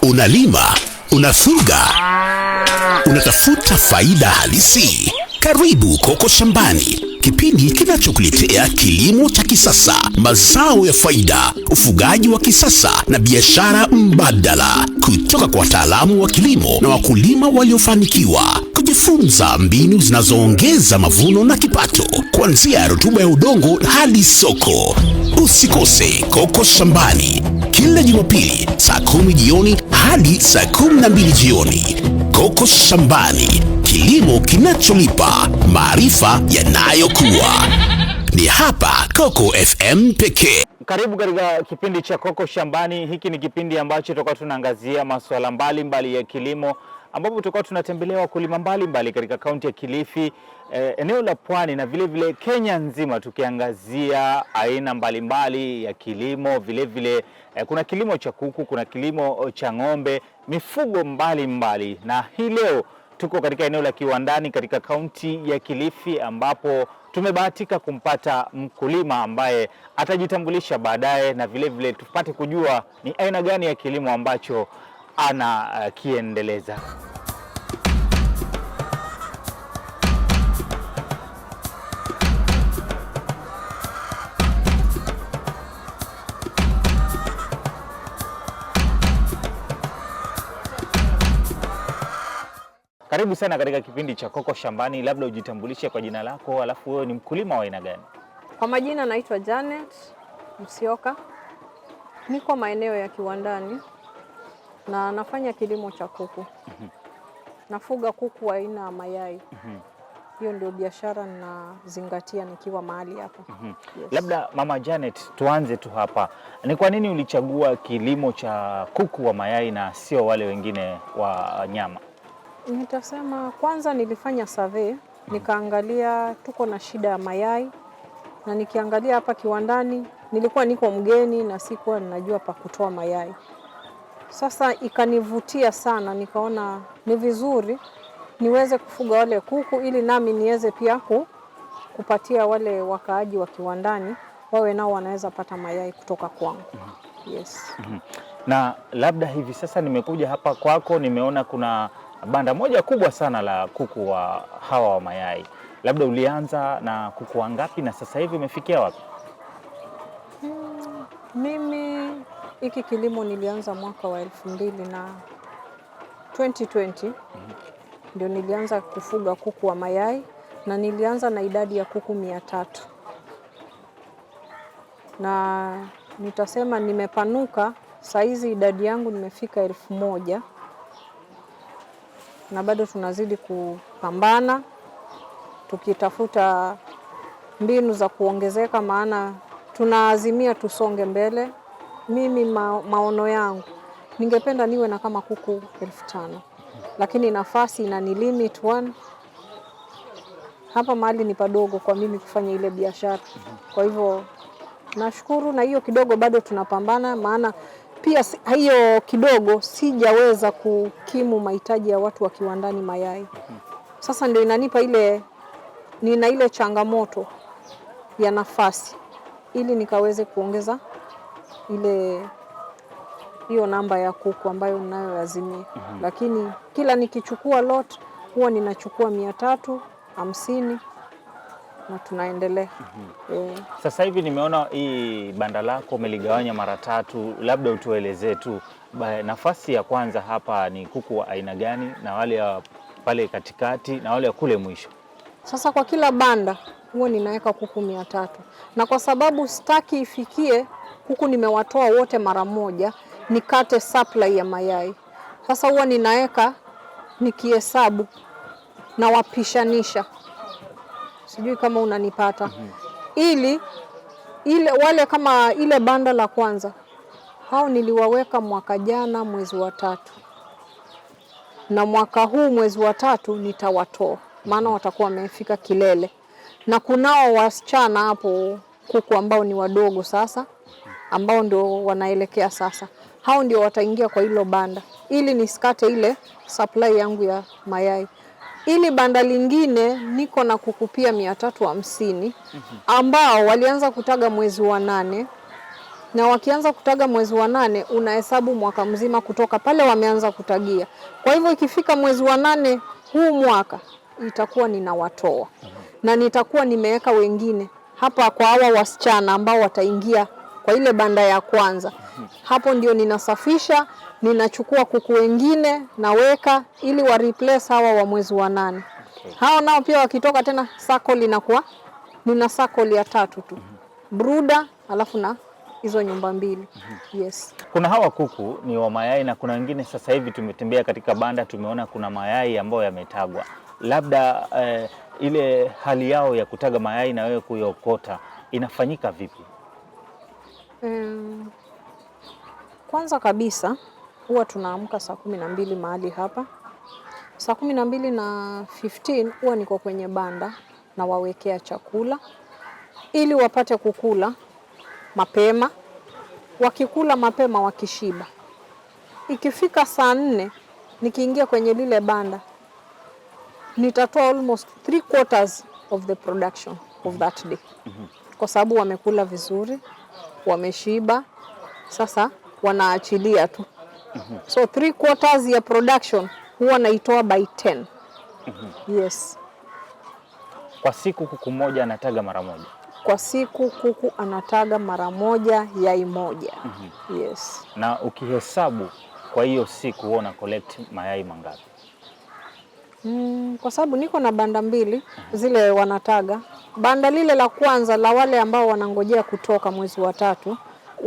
Unalima, unafuga, unatafuta faida halisi. Karibu Koko Shambani, kipindi kinachokuletea kilimo cha kisasa, mazao ya faida, ufugaji wa kisasa na biashara mbadala, kutoka kwa wataalamu wa kilimo na wakulima waliofanikiwa. Kujifunza mbinu zinazoongeza mavuno na kipato, kuanzia rutuba ya udongo hadi soko. Usikose Koko Shambani, kila Jumapili saa 10 jioni hadi saa 12 jioni. Koko Shambani, kilimo kinacholipa, maarifa yanayokuwa. Ni hapa Coco FM pekee. Karibu katika kipindi cha Koko Shambani. Hiki ni kipindi ambacho tutakuwa tunaangazia masuala mbalimbali ya kilimo, ambapo tutakuwa tunatembelea wakulima mbalimbali katika kaunti ya Kilifi, eneo la Pwani na vile vile Kenya nzima, tukiangazia aina mbalimbali ya kilimo. Vile vile kuna kilimo cha kuku, kuna kilimo cha ng'ombe, mifugo mbalimbali. Na hii leo tuko katika eneo la Kiwandani katika kaunti ya Kilifi, ambapo tumebahatika kumpata mkulima ambaye atajitambulisha baadaye, na vile vile tupate kujua ni aina gani ya kilimo ambacho anakiendeleza. Karibu sana katika kipindi cha Koko Shambani. Labda ujitambulishe kwa jina lako, alafu wewe ni mkulima wa aina gani? Kwa majina naitwa Janet Msioka. Niko maeneo ya Kiwandani na nafanya kilimo cha kuku. Nafuga kuku wa aina ya mayai. Hiyo ndio biashara ninazingatia nikiwa mahali hapa. Yes. Labda Mama Janet, tuanze tu hapa. Ni kwa nini ulichagua kilimo cha kuku wa mayai na sio wale wengine wa nyama? Nitasema kwanza nilifanya survey, nikaangalia tuko na shida ya mayai, na nikiangalia hapa Kiwandani nilikuwa niko mgeni na sikuwa ninajua pa kutoa mayai. Sasa ikanivutia sana, nikaona ni vizuri niweze kufuga wale kuku ili nami niweze pia kupatia wale wakaaji wa Kiwandani wawe nao wanaweza pata mayai kutoka kwangu. Yes. Na labda hivi sasa nimekuja hapa kwako, nimeona kuna banda moja kubwa sana la kuku wa hawa wa mayai. Labda ulianza na kuku wangapi na sasa hivi umefikia wapi? Mimi hiki kilimo nilianza mwaka wa 2020. Ndio nilianza kufuga kuku wa mayai, na nilianza na idadi ya kuku 300. Na nitasema nimepanuka, saizi idadi yangu nimefika 1000. Na bado tunazidi kupambana tukitafuta mbinu za kuongezeka, maana tunaazimia tusonge mbele. Mimi maono yangu ningependa niwe na kama kuku 5000, lakini nafasi inani limit 1. Hapa mahali ni padogo kwa mimi kufanya ile biashara. Kwa hivyo nashukuru, na hiyo kidogo bado tunapambana, maana pia hiyo kidogo sijaweza kukimu mahitaji ya watu wa Kiwandani mayai. Sasa ndio inanipa nina ile changamoto ya nafasi ili nikaweze kuongeza hiyo namba ya kuku ambayo ninayoazimia. Lakini kila nikichukua lot huwa ninachukua 350 na tunaendelea. Sasa hivi nimeona hii banda lako umeligawanya mara 3. Labda utuelezee tu nafasi ya kwanza hapa ni kuku wa aina gani, na wale pale katikati na wale kule mwisho. Sasa kwa kila banda huwa ninaweka kuku 300, na kwa sababu sitaki ifikie kuku nimewatoa wote mara moja nikate supply ya mayai. Sasa huwa ninaweka nikihesabu na wapishanisha. Sijui kama unanipata. Ili wale ile banda la kwanza, hao niliwaweka mwaka jana mwezi wa 3. Na mwaka huu mwezi wa 3 nitawatoa, maana watakuwa wamefika kilele. Na kunao wasichana hapo kuku ambao ni wadogo sasa, ambao ndio wanaelekea sasa. Hao ndio wataingia kwa hilo banda ili nisikate ile supply yangu ya mayai. Ili banda lingine niko na kuku pia 350 ambao walianza kutaga mwezi wa 8 na wakianza kutaga mwezi wa 8 unahesabu mwaka mzima kutoka pale wameanza kutagia. Kwa hivyo ikifika mwezi wa 8 huu mwaka itakuwa ninawatoa na nitakuwa nimeweka wengine hapa kwa hawa wasichana ambao wataingia kwa ile banda ya kwanza. Hapo ndio ninasafisha, ninachukua kuku wengine naweka ili wa replace hawa wa mwezi wa 8. Hao nao pia wakitoka tena circle inakuwa nina circle ya 3 tu. Bruda alafu na hizo nyumba 2. Yes. Kuna hawa kuku ni wa mayai na kuna wengine sasa hivi tumetembea katika banda tumeona kuna mayai ambayo yametagwa. Labda ile hali yao ya kutaga mayai na wewe kuiokota inafanyika vipi? Kwanza kabisa huwa tunaamka saa 12 mahali hapa. Saa 12:15 huwa niko kwenye banda na wawekea chakula ili wapate kukula mapema. Wakikula mapema wakishiba. Ikifika saa 4 nikiingia kwenye lile banda nitatoa almost 3/4 of the production of that day. Kwa sababu wamekula vizuri, wameshiba, sasa wanaachilia tu. So 3/4 ya production huwa naitoa by 10. Yes. Kwa siku kuku moja anataga mara moja? Kwa siku kuku anataga mara moja, yai moja. Yes. Na ukihesabu kwa hiyo siku huwa una collect mayai mangapi? Kwa sababu niko na banda 2 zile wanataga. Banda lile la kwanza la wale ambao wanangojea kutoka mwezi wa 3,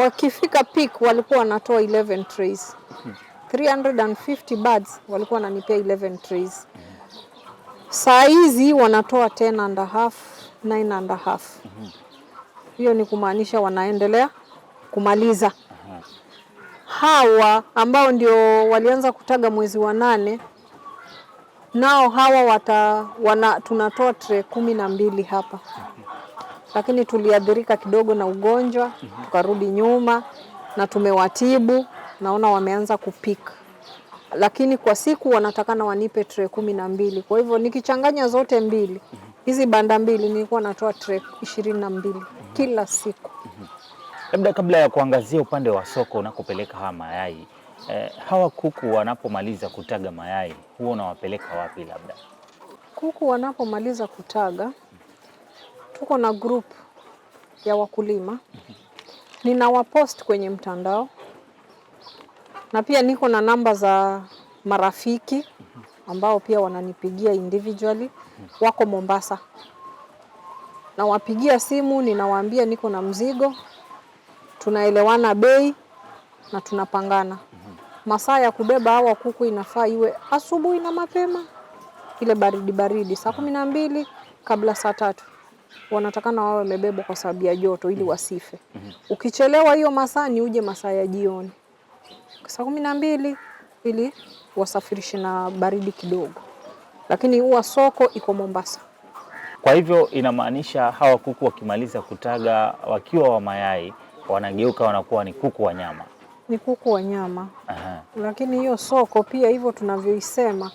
wakifika peak walikuwa wanatoa 11 trays. 350 birds walikuwa wananipea 11 trays. Saa hizi wanatoa 10.5, 9.5. Hiyo ni kumaanisha wanaendelea kumaliza. Hawa ambao ndio walianza kutaga mwezi wa 8 nao hawa tunatoa tray 12 hapa. Lakini tuliadhirika kidogo na ugonjwa, tukarudi nyuma na tumewatibu, naona wameanza kupika. Lakini kwa siku wanatakana wanipe tray 12. Kwa hivyo nikichanganya zote 2, hizi banda 2 nilikuwa natoa tray 22 kila siku. Labda kabla ya kuangazia upande wa soko unakopeleka hawa mayai, hawa kuku wanapomaliza kutaga mayai huwa unawapeleka wapi? Labda kuku wanapomaliza kutaga, tuko na group ya wakulima, ninawapost kwenye mtandao na pia niko na namba za marafiki ambao pia wananipigia individually, wako Mombasa. Na wapigia simu, ninawaambia niko na mzigo, tunaelewana bei na tunapangana. Masaa ya kubeba hawa kuku inafaa iwe asubuhi na mapema, ile baridi saa 12 kabla saa 3. Wanatakana wawe wamebebwa kwa sababu ya joto ili wasife. Ukichelewa hiyo masaa ni uje masaa ya jioni saa 12 ili wasafirishe na baridi kidogo. Lakini huwa soko iko Mombasa. Kwa hivyo inamaanisha hawa kuku wakimaliza kutaga wakiwa wa mayai wanageuka wanakuwa ni kuku wa nyama. Ni kuku wa nyama. Lakini hiyo soko pia hivyo tunavyoisema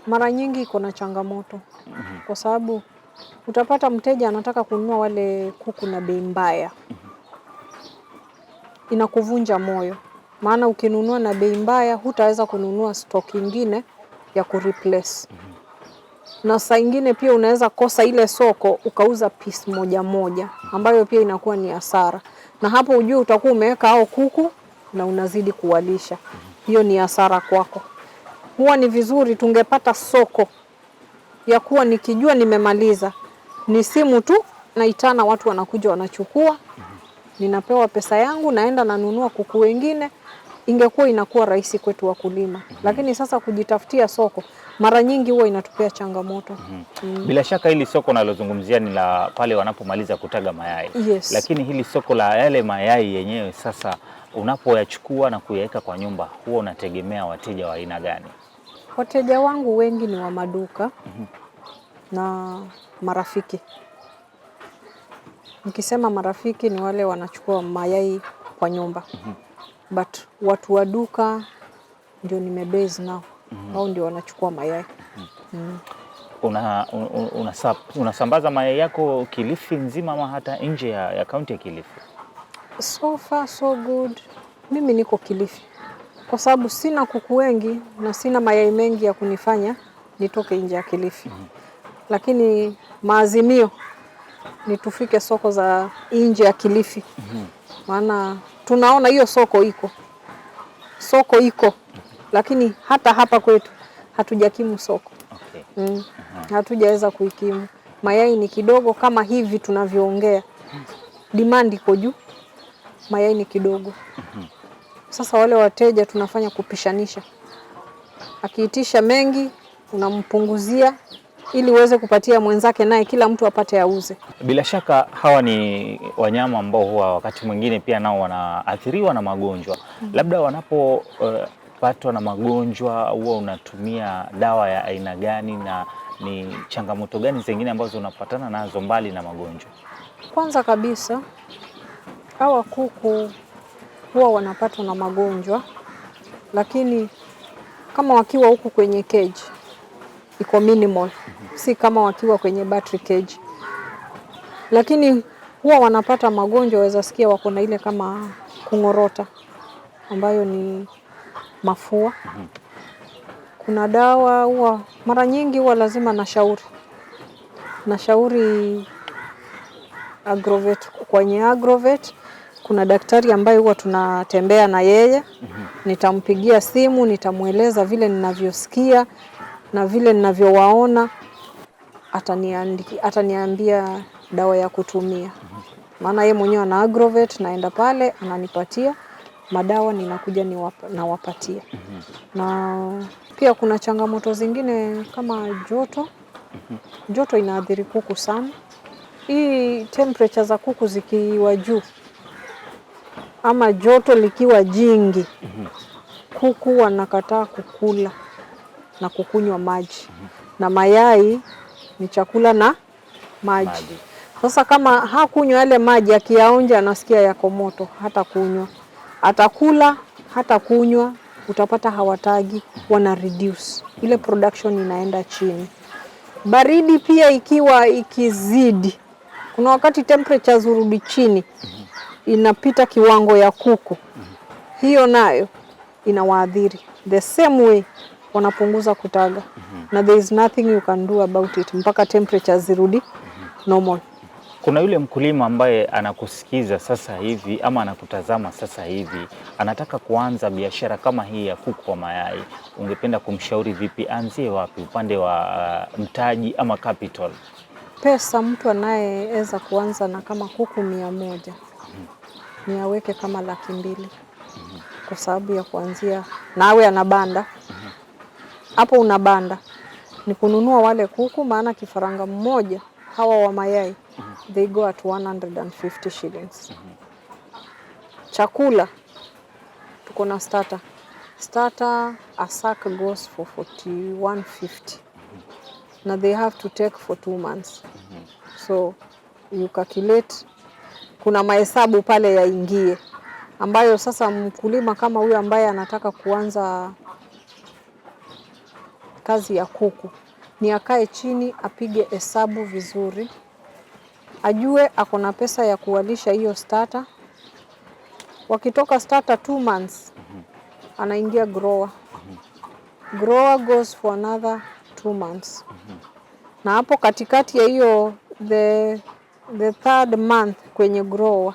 mara nyingi iko na changamoto. Kwa sababu utapata mteja anataka kununua wale kuku na bei mbaya. Inakuvunja moyo. Maana ukinunua na bei mbaya hutaweza kununua stock ingine ya kureplace. Na saa ingine pia unaweza kosa ile soko ukauza piece moja ambayo pia inakuwa ni hasara. Na hapo ujue utakuwa umeweka hao kuku na unazidi kuwalisha. Hiyo ni hasara kwako. Huwa ni vizuri tungepata soko ya kuwa nikijua nimemaliza, ni simu tu naitana, watu wanakuja wanachukua, ninapewa pesa yangu, naenda nanunua kuku wengine. Ingekuwa inakuwa rahisi kwetu wakulima. Lakini sasa kujitafutia soko mara nyingi huwa inatupea changamoto. Bila shaka hili soko nalozungumzia ni la pale wanapomaliza kutaga mayai. Yes. Lakini hili soko la yale mayai yenyewe sasa unapoyachukua na kuyaweka kwa nyumba huwa unategemea wateja wa aina gani? Wateja wangu wengi ni wa maduka na marafiki. Nikisema marafiki ni wale wanachukua mayai kwa nyumba. But watu wa duka ndio nimebase nao. Hao ndio wanachukua mayai. Unasambaza mayai yako Kilifi nzima ama hata nje ya kaunti ya Kilifi? So far so good. Mimi niko Kilifi kwa sababu sina kuku wengi na sina mayai mengi ya kunifanya nitoke nje ya Kilifi. Lakini maazimio ni tufike soko za nje ya Kilifi. Maana tunaona hiyo soko iko, lakini hata hapa kwetu hatujakimu soko. Okay. Hatujaweza kuikimu. Mayai ni kidogo kama hivi tunavyoongea. Demand iko juu, mayai ni kidogo. Sasa wale wateja tunafanya kupishanisha. Akiitisha mengi unampunguzia ili uweze kupatia mwenzake naye kila mtu apate auze. Bila shaka hawa ni wanyama ambao huwa wakati mwingine pia nao wanaathiriwa na magonjwa. Labda wanapopatwa na magonjwa huwa unatumia dawa ya aina gani na ni changamoto gani zingine ambazo unapatana nazo mbali na magonjwa? Kwanza kabisa hawa kuku huwa wanapatwa na magonjwa, lakini kama wakiwa huku kwenye cage iko minimal, si kama wakiwa kwenye battery cage. Lakini huwa wanapata magonjwa, waweza sikia wako na ile kama kungorota ambayo ni mafua. Kuna dawa huwa mara nyingi huwa lazima nashauri Agrovet. Kwenye Agrovet kuna daktari ambaye huwa tunatembea na yeye. Nitampigia simu, nitamueleza vile ninavyosikia na vile ninavyowaona, ataniambia dawa ya kutumia. Maana yeye mwenyewe ana Agrovet, naenda pale ananipatia madawa, ninakuja nawapatia. Na pia kuna changamoto zingine kama joto. Joto inaathiri kuku sana. Hii temperature za kuku zikiwa juu ama joto likiwa jingi, kuku wanakataa kukula na kukunywa maji. Na mayai ni chakula na maji. Sasa kama hakunywa yale maji, akiyaonja anasikia yako moto, hata kunywa. Atakula, hata kunywa, utapata hawatagi, wana reduce. Ile production inaenda chini. Baridi pia ikiwa ikizidi, kuna wakati temperatures hurudi chini, inapita kiwango ya kuku. Hiyo nayo inawaathiri. The same way wanapunguza kutaga. Na there is nothing you can do about it mpaka temperatures zirudi normal. Kuna yule mkulima ambaye anakusikiza sasa hivi ama anakutazama sasa hivi, anataka kuanza biashara kama hii ya kuku wa mayai. Ungependa kumshauri vipi? Anzie wapi? Upande wa mtaji ama capital? Pesa, mtu anayeweza kuanza na kama kuku 100 ni aweke kama 200,000 kwa sababu ya kuanzia, na awe anabanda. Hapo unabanda ni kununua wale kuku, maana kifaranga mmoja hawa wa mayai they go at 150 shillings. Chakula tuko na starter a sack goes for 41.50 na they have to take for 2 months. So you calculate, kuna mahesabu pale yaingie, ambayo sasa mkulima kama huyu ambaye anataka kuanza kazi ya kuku ni akae chini, apige hesabu vizuri, ajue ako na pesa ya kuwalisha hiyo starter. Wakitoka starter 2 months anaingia grower. Grower goes for another 2 months. Na hapo katikati ya hiyo the 3rd month kwenye grower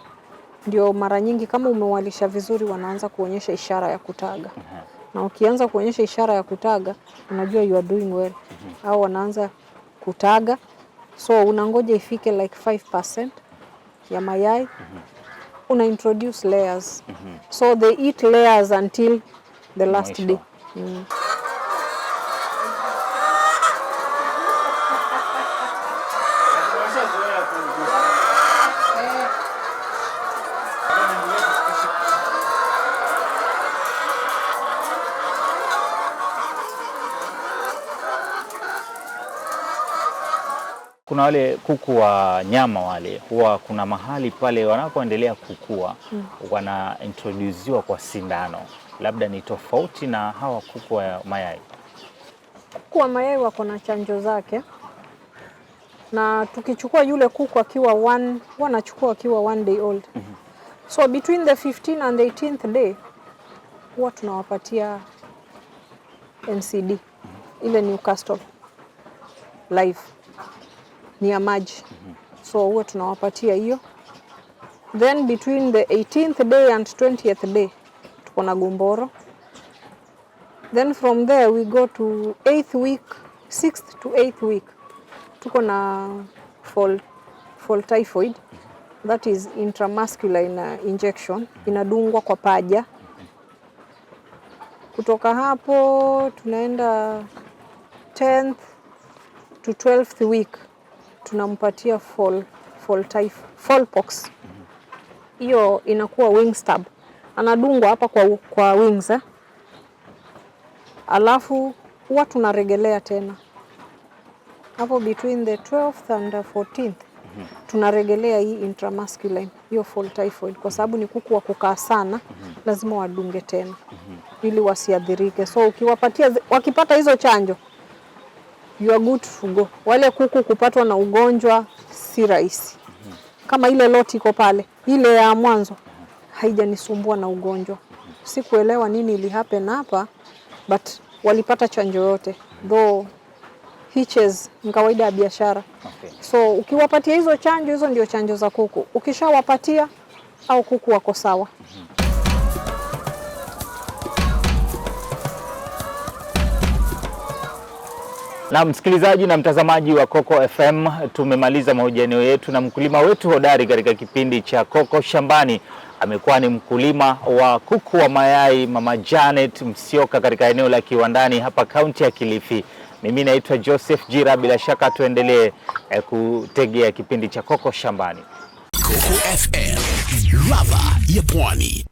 ndio mara nyingi kama umewalisha vizuri wanaanza kuonyesha ishara ya kutaga. Na ukianza kuonyesha ishara ya kutaga unajua you are doing well. Au wanaanza kutaga. So unangoja ifike like 5% ya mayai. Una introduce layers. So they eat layers until the last day. Kuna wale kuku wa nyama wale, huwa kuna mahali pale wanapoendelea kukua, wanaintroduziwa kwa sindano. Labda ni tofauti na hawa kuku wa mayai? Kuku wa mayai wako na chanjo zake. Na tukichukua yule kuku akiwa wanachukua akiwa 1 day old. So between the 15th and the 18th day huwa tunawapatia NCD ile Newcastle live ni ya maji. So huwa tunawapatia hiyo. Then between the 18th day and 20th day tuko na Gumboro. Then from there we go to 8th week, 6th to 8th week tuko na fall typhoid, that is intramuscular injection, inadungwa kwa paja. Kutoka hapo tunaenda 10th to 12th week tunampatia fallpox. Hiyo inakuwa wing stab, anadungwa hapa kwa wings alafu huwa tunaregelea tena hapo between the 12th and the 14th tunaregelea hii intramuscular, hiyo fall typhoid, kwa sababu ni kuku wa kukaa sana, lazima wadunge tena ili wasiadhirike. So ukiwapatia, wakipata hizo chanjo you are good to go. Wale kuku kupatwa na ugonjwa si rahisi. Kama ile lot iko pale, ile ya mwanzo haijanisumbua na ugonjwa. Sikuelewa nini ili happen hapa, but walipata chanjo yote. Though hitches ni kawaida ya biashara. Okay. So ukiwapatia hizo chanjo, hizo ndio chanjo za kuku. Ukishawapatia au kuku wako sawa. Na msikilizaji na mtazamaji wa Coco FM, tumemaliza mahojiano yetu na mkulima wetu hodari katika kipindi cha Coco Shambani. Amekuwa ni mkulima wa kuku wa mayai, Mama Janet Msioka, katika eneo la Kiwandani hapa kaunti ya Kilifi. Mimi naitwa Joseph Jira, bila shaka tuendelee kutegea kipindi cha Coco Shambani. Coco FM, ladha ya Pwani.